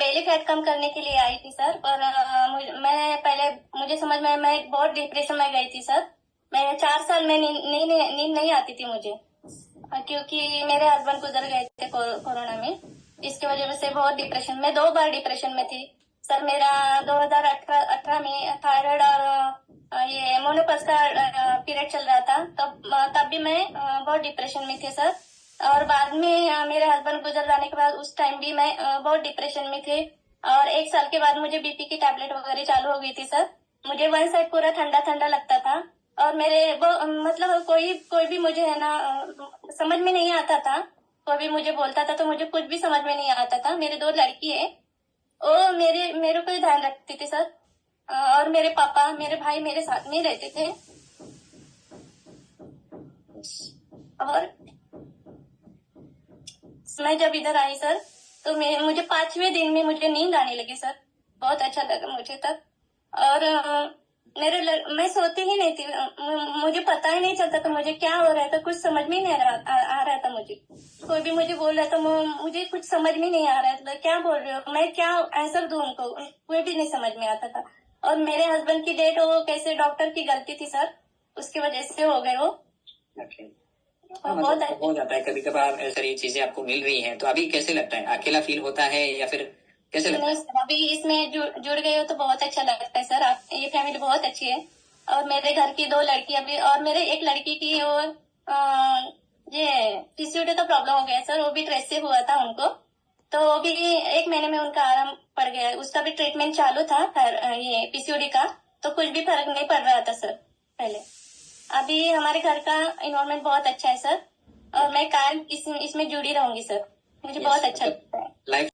Belly fat कम करने के लिए आई थी सर। पर मैं पहले मुझे समझ में मैं बहुत डिप्रेशन में गई थी सर। मैं 4 साल में नींद नहीं आती थी मुझे, क्योंकि मेरे हस्बैंड गुजर गए थे कोरोना में। इसकी वजह से बहुत डिप्रेशन में, 2 बार डिप्रेशन में थी सर। मेरा 2018 में थायराइड और ये मोनोपॉज का पीरियड चल रहा था। तब भी मैं बहुत डिप्रेशन में थी सर। और बाद में मेरे हस्बैंड गुजर जाने के बाद उस टाइम भी मैं बहुत डिप्रेशन में थी। और 1 साल के बाद मुझे बीपी की टैबलेट वगैरह चालू हो गई थी सर। मुझे वन साइड पूरा ठंडा ठंडा लगता था। और मेरे वो मतलब कोई भी मुझे है ना समझ में नहीं आता था। कोई भी मुझे बोलता था तो मुझे कुछ भी समझ में नहीं आता था। मेरे 2 लड़की है, वो मेरे को ही ध्यान रखती थी सर। और मेरे पापा मेरे भाई मेरे साथ नहीं रहते थे। और मैं जब इधर आई सर तो मुझे 5वें दिन में मुझे नींद आने लगी सर। बहुत अच्छा लगा मुझे तब। और मैं सोती ही नहीं थी। मुझे पता ही नहीं चलता था मुझे क्या हो रहा था। कुछ समझ में नहीं आ रहा था मुझे। कोई भी मुझे बोल रहा था मुझे कुछ समझ में नहीं आ रहा था। क्या बोल रहे हो, मैं क्या आंसर दूं उनको, कोई भी नहीं समझ में आता था। और मेरे हस्बैंड की डेथ वो कैसे डॉक्टर की गलती थी सर, उसकी वजह से हो गए वो। Okay. हाँ, मतलब हो जाता है कभी कभार ऐसी चीजें आपको मिल रही हैं, तो अभी कैसे लगता है? अकेला फील होता है या फिर कैसे लगता नहीं सर, अभी इसमें जुड़ गए हो तो बहुत अच्छा लगता है सर। आप ये फैमिली बहुत अच्छी है। और मेरे घर की 2 लड़की अभी, और मेरे एक लड़की की और ये पीसीओडी का प्रॉब्लम हो गया सर। वो भी ट्रेस से हुआ था उनको, तो वो भी 1 महीने में उनका आराम पड़ गया। उसका भी ट्रीटमेंट चालू था ये पीसीओडी का, तो कुछ भी फर्क नहीं पड़ रहा था सर पहले। अभी हमारे घर का इन्वायरमेंट बहुत अच्छा है सर। और मैं कायम इसमें जुड़ी रहूंगी सर। मुझे बहुत अच्छा लगता है। लाइफ